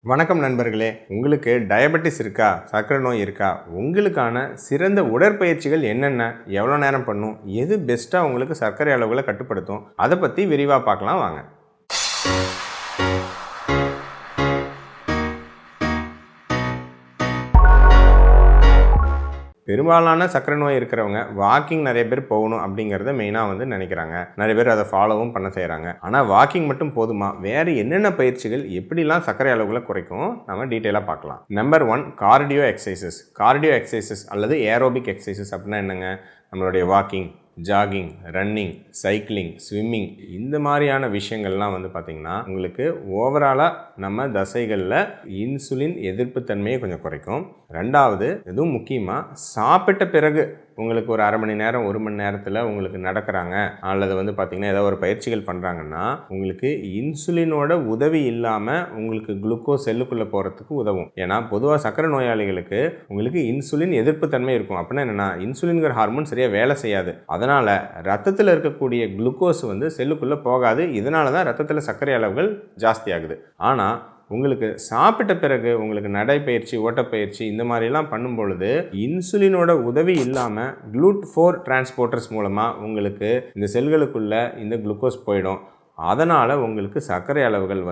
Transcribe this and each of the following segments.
வணக்கம் நண்பர்களே. உங்களுக்கு டயபெட்டிஸ் இருக்கா? சர்க்கரை நோய் இருக்கா? உங்களுக்கான சிறந்த உடற்பயிற்சிகள் என்னென்ன? எவ்வளோ நேரம் பண்ணும்? எது பெஸ்ட்டாக உங்களுக்கு சர்க்கரை அளவுகளை கட்டுப்படுத்தும்? அதை பற்றி விரிவாக பார்க்கலாம் வாங்க. பெரும்பாலான சர்க்கரை நோய் இருக்கிறவங்க வாக்கிங் நிறைய பேர் போகணும் அப்படிங்கிறத மெயினாக நினைக்கிறாங்க. நிறைய பேர் அதை ஃபாலோவும் பண்ண செய்கிறாங்க. ஆனால் வாக்கிங் மட்டும் போதுமா? வேறு என்னென்ன பயிற்சிகள் எப்படிலாம் சர்க்கரை அளவுகளை குறைக்கும் நம்ம டீட்டெயிலாக பார்க்கலாம். Number 1, cardio exercises. Cardio exercises அல்லது ஏரோபிக் எக்ஸசைசஸ் அப்படின்னா என்னங்க? நம்மளுடைய walking, jogging, running, cycling, swimming இந்த மாதிரியான விஷயங்கள்லாம் பார்த்திங்கன்னா உங்களுக்கு ஓவராலாக நம்ம தசைகளில் இன்சுலின் எதிர்ப்பு தன்மையை கொஞ்சம் குறைக்கும். ரெண்டாவது, எதுவும் முக்கியமாக சாப்பிட்ட பிறகு உங்களுக்கு ஒரு அரை மணி நேரம் 1 மணி நேரத்தில் உங்களுக்கு நடக்கிறாங்க அல்லது பார்த்திங்கன்னா ஏதோ ஒரு பயிற்சிகள் பண்ணுறாங்கன்னா உங்களுக்கு இன்சுலினோட உதவி இல்லாமல் உங்களுக்கு குளுக்கோஸ் செல்லுக்குள்ளே போகிறதுக்கு உதவும். ஏன்னா பொதுவாக சர்க்கரை நோயாளிகளுக்கு உங்களுக்கு இன்சுலின் எதிர்ப்பு தன்மை இருக்கும். அப்படின்னா என்னென்னா இன்சுலின்கிற ஹார்மோன் சரியாக வேலை செய்யாது. அதனால் ரத்தத்தில் இருக்கக்கூடிய குளுக்கோஸ் செல்லுக்குள்ளே போகாது. இதனால தான் ரத்தத்தில் சர்க்கரை அளவுகள் ஜாஸ்தி ஆகுது. ஆனால் உங்களுக்கு சாப்பிட்ட பிறகு உங்களுக்கு நடைப்பயிற்சி, ஓட்டப்பயிற்சி இந்த மாதிரிலாம் பண்ணும் பொழுது இன்சுலினோட உதவி இல்லாமல் GLUT4 டிரான்ஸ்போர்ட்டர்ஸ் மூலமாக உங்களுக்கு இந்த செல்களுக்குள்ளே இந்த குளுக்கோஸ் போயிடும். அதனால் உங்களுக்கு சர்க்கரை அளவுகள்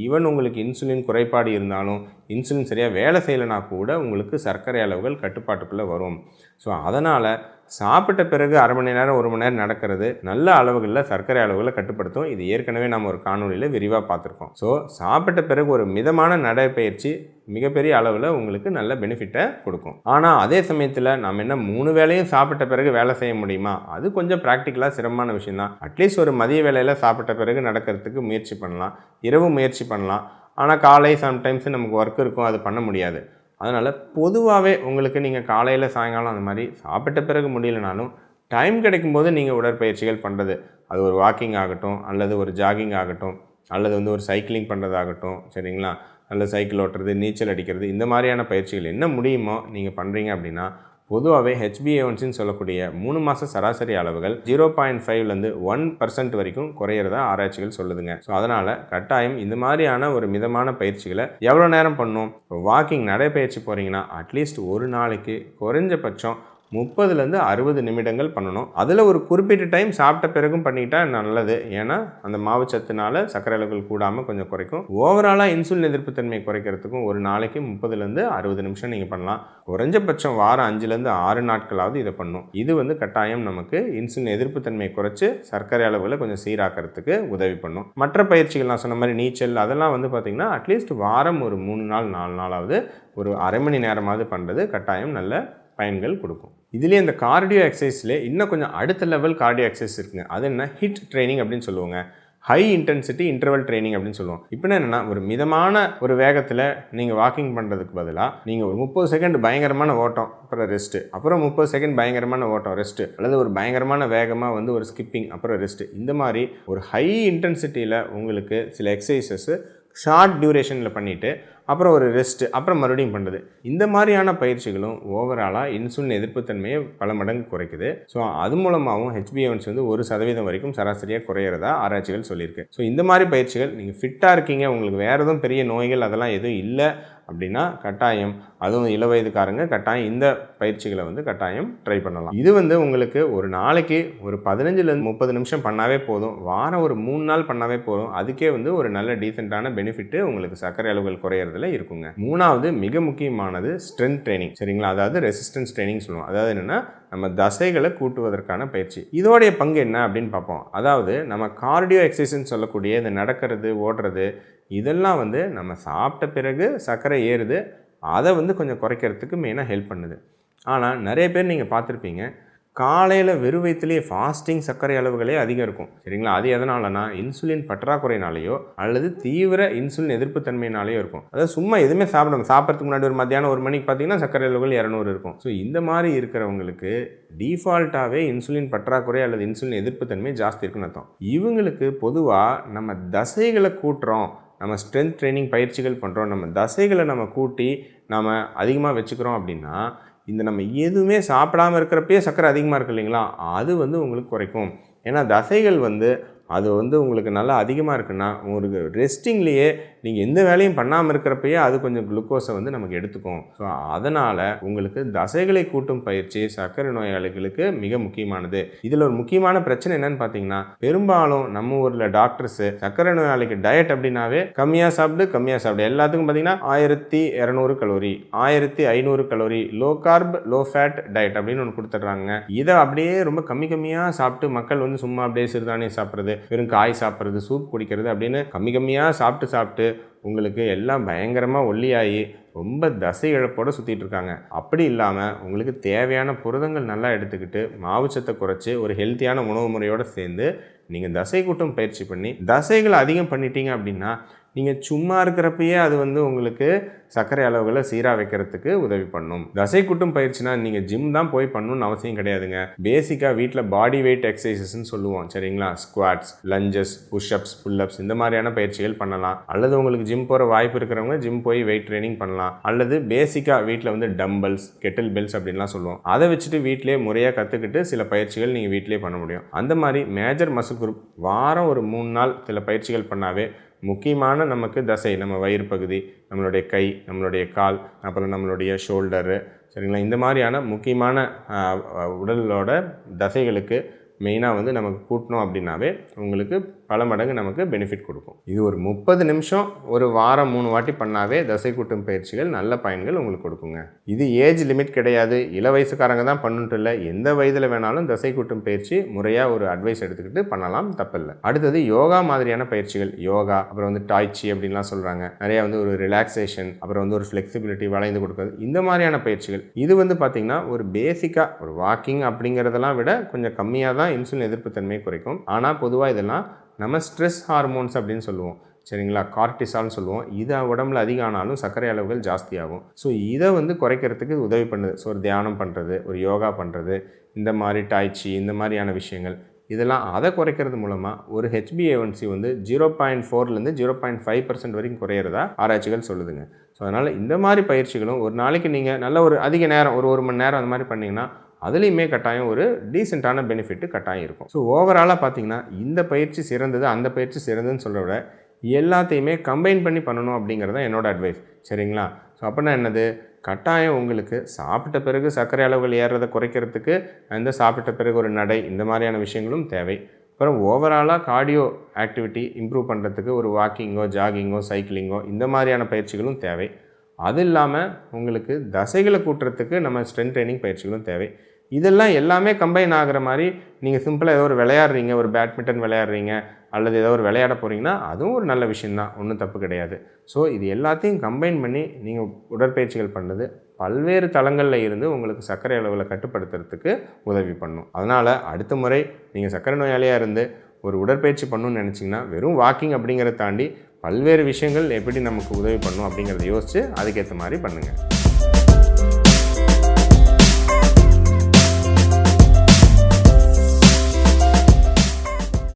ஈவன் உங்களுக்கு இன்சுலின் குறைபாடு இருந்தாலும் இன்சுலின் சரியாக வேலை செய்யலைனா கூட உங்களுக்கு சர்க்கரை அளவுகள் கட்டுப்பாட்டுக்குள்ளே வரும். ஸோ அதனால் சாப்பிட்ட பிறகு அரை மணி நேரம் 1 மணி நேரம் நடக்கிறது நல்ல அளவுகளில் சர்க்கரை அளவுகளை கட்டுப்படுத்தும். இது ஏற்கனவே நம்ம ஒரு காணொலியில் விரிவாக பார்த்துருக்கோம். ஸோ சாப்பிட்ட பிறகு ஒரு மிதமான நடைப்பயிற்சி மிகப்பெரிய அளவில் உங்களுக்கு நல்ல பெனிஃபிட்டை கொடுக்கும். ஆனால் அதே சமயத்தில் நம்ம என்ன 3 வேளையும் சாப்பிட்ட பிறகு வேலை செய்ய முடியுமா? அது கொஞ்சம் ப்ராக்டிக்கலாக சிரமமான விஷயம்தான். அட்லீஸ்ட் ஒரு மதிய வேளையில் சாப்பிட்ட பிறகு நடக்கிறதுக்கு முயற்சி பண்ணலாம், இரவு முயற்சி பண்ணலாம். ஆனால் காலை சம்டைம்ஸ் நமக்கு ஒர்க் இருக்கும், அது பண்ண முடியாது. அதனால் பொதுவாகவே உங்களுக்கு நீங்கள் காலையில் சாயங்காலம் அந்த மாதிரி சாப்பிட்ட பிறகு முடியலனாலும் டைம் கிடைக்கும்போது நீங்கள் உடற்பயிற்சிகள் பண்ணுறது, அது ஒரு வாக்கிங் ஆகட்டும் அல்லது ஒரு ஜாகிங் ஆகட்டும் அல்லது ஒரு சைக்கிளிங் பண்ணுறதாகட்டும், சரிங்களா? அல்லது சைக்கிள் ஓட்டுறது, நீச்சல் அடிக்கிறது, இந்த மாதிரியான பயிற்சிகள் என்ன முடியுமோ நீங்கள் பண்ணுறீங்க அப்படின்னா பொதுவாகவே HbA1cன்னு சொல்லக்கூடிய 3 மாத சராசரி அளவுகள் 0.5லேருந்து 1% வரைக்கும் குறையிறதா ஆராய்ச்சிகள் சொல்லுதுங்க. ஸோ அதனால் கட்டாயம் இந்த மாதிரியான ஒரு மிதமான பயிற்சிகளை எவ்வளோ நேரம் பண்ணணும்? இப்போ வாக்கிங் நடைப்பயிற்சி போகிறீங்கன்னா அட்லீஸ்ட் ஒரு நாளைக்கு குறைஞ்சபட்சம் 30லேருந்து 60 நிமிடங்கள் பண்ணணும். அதில் ஒரு குறிப்பிட்ட டைம் சாப்பிட்ட பிறகும் பண்ணிக்கிட்டால் நல்லது. ஏன்னா அந்த மாவுச்சத்துனால சர்க்கரை அளவுகள் கூடாமல் கொஞ்சம் குறைக்கும். ஓவராலாக இன்சுலின் எதிர்ப்பு தன்மையை குறைக்கிறதுக்கும் ஒரு நாளைக்கு 30லேருந்து 60 நிமிஷம் நீங்கள் பண்ணலாம். குறைஞ்சபட்சம் வாரம் 5லேருந்து 6 நாட்களாவது இதை பண்ணணும். இது கட்டாயம் நமக்கு இன்சுலின் எதிர்ப்பு தன்மையை குறைச்சி சர்க்கரை அளவுகளை கொஞ்சம் சீராக்கிறதுக்கு உதவி பண்ணும். மற்ற பயிற்சிகள் நான் சொன்ன மாதிரி நீச்சல் அதெல்லாம் பார்த்திங்கன்னா அட்லீஸ்ட் வாரம் ஒரு 3 நாள் 4 நாளாவது ஒரு அரை மணி நேரமாவது பண்ணுறது கட்டாயம் நல்ல பயன்கள் கொடுக்கும். இதுலேயே இந்த கார்டியோ எக்ஸசைஸ்லேயே இன்னும் கொஞ்சம் அடுத்த லெவல் கார்டியோ எக்ஸசைஸ் இருக்குங்க. அது என்ன? ஹிட் ட்ரைனிங் அப்படின்னு சொல்லுவாங்க. ஹை இன்டென்சிட்டி இன்டர்வல் ட்ரைனிங் அப்படின்னு சொல்லுவோம். இப்போ என்னென்னா ஒரு மிதமான ஒரு வேகத்தில் நீங்கள் வாக்கிங் பண்ணுறதுக்கு பதிலாக நீங்கள் ஒரு 30 செகண்ட் பயங்கரமான ஓட்டம், அப்புறம் ரெஸ்ட்டு, அப்புறம் 30 செகண்ட் பயங்கரமான ஓட்டம், ரெஸ்ட்டு, அல்லது ஒரு பயங்கரமான வேகமாக ஒரு ஸ்கிப்பிங், அப்புறம் ரெஸ்ட்டு, இந்த மாதிரி ஒரு ஹை இன்டென்சிட்டியில் உங்களுக்கு சில எக்ஸசைசஸ்ஸு ஷார்ட் டியூரேஷனில் பண்ணிவிட்டு அப்புறம் ஒரு ரெஸ்ட்டு, அப்புறம் மறுபடியும் பண்ணுறது, இந்த மாதிரியான பயிற்சிகளும் ஓவராலாக இன்சுலின் எதிர்ப்புத்தன்மையை பல மடங்கு குறைக்குது. ஸோ அது மூலமாகவும் HbA1c 1% வரைக்கும் சராசரியாக குறையிறதா ஆராய்ச்சிகள் சொல்லியிருக்கு. ஸோ இந்த மாதிரி பயிற்சிகள் நீங்கள் ஃபிட்டாக இருக்கீங்க, உங்களுக்கு வேறு எதுவும் பெரிய நோய்கள் அதெல்லாம் எதுவும் இல்லை அப்படின்னா கட்டாயம், அதுவும் இளவயதுக்காரங்க கட்டாயம் இந்த பயிற்சிகளை கட்டாயம் ட்ரை பண்ணலாம். இது உங்களுக்கு ஒரு நாளைக்கு ஒரு 15லேருந்து 30 நிமிஷம் பண்ணாவே போதும். வாரம் ஒரு 3 நாள் பண்ணாவே போதும். அதுக்கே ஒரு நல்ல டீசெண்டான பெனிஃபிட்டு உங்களுக்கு சர்க்கரை அளவுகள் குறையிறதுல இருக்குங்க. மூணாவது மிக முக்கியமானது ஸ்ட்ரென்த் ட்ரைனிங், சரிங்களா? அதாவது ரெசிஸ்டன்ஸ் ட்ரைனிங் சொல்லுவோம். அதாவது என்னென்னா நம்ம தசைகளை கூட்டுவதற்கான பயிற்சி. இதோடைய பங்கு என்ன அப்படின்னு பார்ப்போம். அதாவது நம்ம கார்டியோ எக்ஸசைஸ்ன்னு சொல்லக்கூடிய இந்த நடக்கிறது, ஓடுறது, இதெல்லாம் நம்ம சாப்பிட்ட பிறகு சர்க்கரை ஏறுது, அதை கொஞ்சம் குறைக்கிறதுக்கு மெயினாக ஹெல்ப் பண்ணுது. ஆனால் நிறைய பேர் நீங்கள் பார்த்துருப்பீங்க, காலையில் வெறும் வயிற்றுலேயே ஃபாஸ்டிங் சர்க்கரை அளவுகளே அதிகம் இருக்கும், சரிங்களா? அது எதனாலனா இன்சுலின் பற்றாக்குறையினாலேயோ அல்லது தீவிர இன்சுலின் எதிர்ப்பு தன்மையினாலேயோ இருக்கும். அதாவது சும்மா எதுவுமே சாப்பிட்றதுக்கு முன்னாடி ஒரு மத்தியானம் 1 மணிக்கு பார்த்தீங்கன்னா சர்க்கரை அளவுகள் 200 இருக்கும். ஸோ இந்த மாதிரி இருக்கிறவங்களுக்கு டிஃபால்ட்டாகவே இன்சுலின் பற்றாக்குறை அல்லது இன்சுலின் எதிர்ப்பு தன்மை ஜாஸ்தி இருக்குன்னு அர்த்தம். இவங்களுக்கு பொதுவாக நம்ம தசைகளை கூட்டுறோம், நம்ம ஸ்ட்ரென்த் ட்ரைனிங் பயிற்சிகள் பண்ணுறோம், நம்ம தசைகளை நம்ம கூட்டி நம்ம அதிகமாக வச்சுக்கிறோம் அப்படின்னா இந்த நம்ம எதுவுமே சாப்பிடாமல் இருக்கிறப்பே சர்க்கரை அதிகமாக இருக்குது இல்லைங்களா? அது உங்களுக்கு குறைக்கும். ஏன்னா தசைகள் அது வந்து உங்களுக்கு நல்லா அதிகமாக இருக்குன்னா உங்களுக்கு ரெஸ்டிங்லேயே நீங்கள் எந்த வேலையும் பண்ணாமல் இருக்கிறப்பயே அது கொஞ்சம் குளுக்கோஸை வந்து நமக்கு எடுத்துக்கும். ஸோ அதனால் உங்களுக்கு தசைகளை கூட்டும் பயிற்சி சர்க்கரை நோயாளிகளுக்கு மிக முக்கியமானது. இதில் ஒரு முக்கியமான பிரச்சனை என்னன்னு பார்த்தீங்கன்னா, பெரும்பாலும் நம்ம ஊரில் டாக்டர்ஸு சர்க்கரை நோயாளிக்கு டயட் அப்படின்னாவே கம்மியாக சாப்பிடு எல்லாத்துக்கும் பார்த்தீங்கன்னா 1200 calorie 1500 calorie low carb low fat diet அப்படின்னு ஒன்று கொடுத்துட்றாங்க. இதை அப்படியே ரொம்ப கம்மியாக சாப்பிட்டு மக்கள் வந்து சும்மா அப்படியே சிறுதானியம் சாப்பிட்றது, வெறும் காய் சாப்பிட்றது, சூப் குடிக்கிறது அப்படின்னு கம்மியாக சாப்பிட்டு உங்களுக்கு எல்லாம் பயங்கரமாக ஒல்லியாகி ரொம்ப தசை இழப்போடு சுற்றிட்டு இருக்காங்க. அப்படி இல்லாமல் உங்களுக்கு தேவையான புரதங்கள் நல்லா எடுத்துக்கிட்டு மாவுச்சத்தை குறைச்சி ஒரு ஹெல்த்தியான உணவு முறையோடு சேர்ந்து நீங்கள் தசை கூட்டும் பயிற்சி பண்ணி தசைகளை அதிகம் பண்ணிட்டீங்க அப்படின்னா நீங்கள் சும்மா இருக்கிறப்பயே அது வந்து உங்களுக்கு சர்க்கரை அளவுகளை சீராக வைக்கிறதுக்கு உதவி பண்ணும். தசை கூட்டும் பயிற்சினா நீங்கள் ஜிம் தான் போய் பண்ணணும்னு அவசியம் கிடையாதுங்க. பேசிக்காக வீட்டில் பாடி வெயிட் எக்ஸசைசஸ்ன்னு சொல்லுவோம் சரிங்களா. ஸ்குவாட்ஸ், லஞ்சஸ், புஷ்அப்ஸ், புல்லப்ஸ் இந்த மாதிரியான பயிற்சிகள் பண்ணலாம். அல்லது உங்களுக்கு ஜிம் போகிற வாய்ப்பு இருக்கிறவங்க ஜிம் போய் வெயிட் ட்ரைனிங் பண்ணலாம். அல்லது பேசிக்காக வீட்டில் வந்து டம்பல்ஸ், கெட்டில் பெல்ஸ் அப்படின்லாம் சொல்லுவோம். அதை வச்சுட்டு வீட்டிலே முறையாக கற்றுக்கிட்டு சில பயிற்சிகள் நீங்கள் வீட்டிலே பண்ண முடியும். அந்த மாதிரி மேஜர் மசில் குரூப் வாரம் ஒரு 3 நாள் சில பயிற்சிகள் பண்ணாவே முக்கியமான நமக்கு தசை, நம்ம வயிறு பகுதி, நம்மளுடைய கை, நம்மளுடைய கால், அப்புறம் நம்மளுடைய ஷோல்டரு சரிங்களா, இந்த மாதிரியான முக்கியமான உடலோட தசைகளுக்கு மெயினாக வந்து நமக்கு கூட்டணும் அப்படின்னாவே உங்களுக்கு பல மடங்கு நமக்கு பெனிஃபிட் கொடுக்கும். இது ஒரு 30 நிமிஷம் ஒரு வாரம் 3 வாட்டி பண்ணாவே தசை கூட்டும் பயிற்சிகள் நல்ல பயன்கள் உங்களுக்கு கொடுக்குங்க. இது ஏஜ் லிமிட் கிடையாது, இள வயசுக்காரங்க தான் பண்ணுன்ட்டு இல்லை, எந்த வயதில் வேணாலும் தசை கூட்டும் பயிற்சி முறையாக ஒரு அட்வைஸ் எடுத்துக்கிட்டு பண்ணலாம், தப்பில்லை. அடுத்தது யோகா மாதிரியான பயிற்சிகள். யோகா அப்புறம் வந்து டாய்ச்சி அப்படின்லாம் சொல்கிறாங்க. நிறையா வந்து ஒரு ரிலாக்ஸேஷன், அப்புறம் வந்து ஒரு ஃப்ளெக்சிபிலிட்டி வளைந்து கொடுக்குறது, இந்த மாதிரியான பயிற்சிகள். இது வந்து பார்த்திங்கன்னா ஒரு பேசிக்காக ஒரு வாக்கிங் அப்படிங்கிறதெல்லாம் விட கொஞ்சம் கம்மியாக தான் இன்சுலின் எதிர்ப்பு தன்மையை குறைக்கும். ஆனால் பொதுவாக இதெல்லாம் நம்ம ஸ்ட்ரெஸ் ஹார்மோன்ஸ் அப்படின்னு சொல்லுவோம் சரிங்களா, கார்டிசால்னு சொல்லுவோம். இது உடம்புல அதிகம் ஆனாலும் சர்க்கரை அளவுகள் ஜாஸ்தியாகும். ஸோ இதை வந்து குறைக்கிறதுக்கு உதவி பண்ணுது. ஸோ ஒரு தியானம் பண்ணுறது, ஒரு யோகா பண்ணுறது, இந்த மாதிரி டாய்ச்சி, இந்த மாதிரியான விஷயங்கள் இதெல்லாம் அதை குறைக்கிறது மூலமாக ஒரு HbA1c வந்து 0.4லேருந்து 0.5% வரைக்கும் குறையிறதா ஆராய்ச்சிகள் சொல்லுதுங்க. ஸோ அதனால் இந்த மாதிரி பயிற்சிகளும் ஒரு நாளைக்கு நீங்கள் நல்ல ஒரு அதிக நேரம் ஒரு மணி நேரம் அந்த மாதிரி பண்ணிங்கன்னா அதுலேயுமே கட்டாயம் ஒரு டீசெண்டான பெனிஃபிட்டு கட்டாயம் இருக்கும். ஸோ ஓவராலாக பார்த்தீங்கன்னா இந்த பயிற்சி சிறந்தது அந்த பயிற்சி சிறந்ததுன்னு சொல்ல விட எல்லாத்தையுமே கம்பைன் பண்ணி பண்ணணும் அப்படிங்கிறது தான் என்னோடய அட்வைஸ் சரிங்களா. ஸோ அப்படின்னா என்னது, கட்டாயம் உங்களுக்கு சாப்பிட்ட பிறகு சர்க்கரை அளவுகள் ஏறுறதை குறைக்கிறதுக்கு அந்த சாப்பிட்ட பிறகு ஒரு நடை, இந்த மாதிரியான விஷயங்களும் தேவை. அப்புறம் ஓவராலாக கார்டியோ ஆக்டிவிட்டி இம்ப்ரூவ் பண்ணுறதுக்கு ஒரு வாக்கிங்கோ, ஜாகிங்கோ, சைக்கிளிங்கோ இந்த மாதிரியான பயிற்சிகளும் தேவை. அது இல்லாமல் உங்களுக்கு தசைகளை கூட்டுறதுக்கு நம்ம ஸ்ட்ரென்த் ட்ரைனிங் பயிற்சிகளும் தேவை. இதெல்லாம் எல்லாமே கம்பைன் ஆகிற மாதிரி நீங்கள் சிம்பிளாக ஏதோ ஒரு விளையாடுறீங்க, ஒரு பேட்மிண்டன் விளையாடுறீங்க அல்லது ஏதோ ஒரு விளையாட போகிறீங்கன்னா அதுவும் ஒரு நல்ல விஷயந்தான், ஒன்றும் தப்பு கிடையாது. ஸோ இது எல்லாத்தையும் கம்பைன் பண்ணி நீங்கள் உடற்பயிற்சிகள் பண்ணுறது பல்வேறு தளங்களில் இருந்து உங்களுக்கு சர்க்கரை அளவில் கட்டுப்படுத்துறதுக்கு உதவி பண்ணும். அதனால் அடுத்த முறை நீங்கள் சர்க்கரை நோயாளியாக இருந்து ஒரு உடற்பயிற்சி பண்ணணும்னு நினச்சிங்கன்னா வெறும் வாக்கிங் அப்படிங்கிறத தாண்டி பல்வேறு விஷயங்கள் எப்படி நமக்கு உதவி பண்ணும் அப்படிங்கிறத யோசித்து அதுக்கேற்ற மாதிரி பண்ணுங்கள்.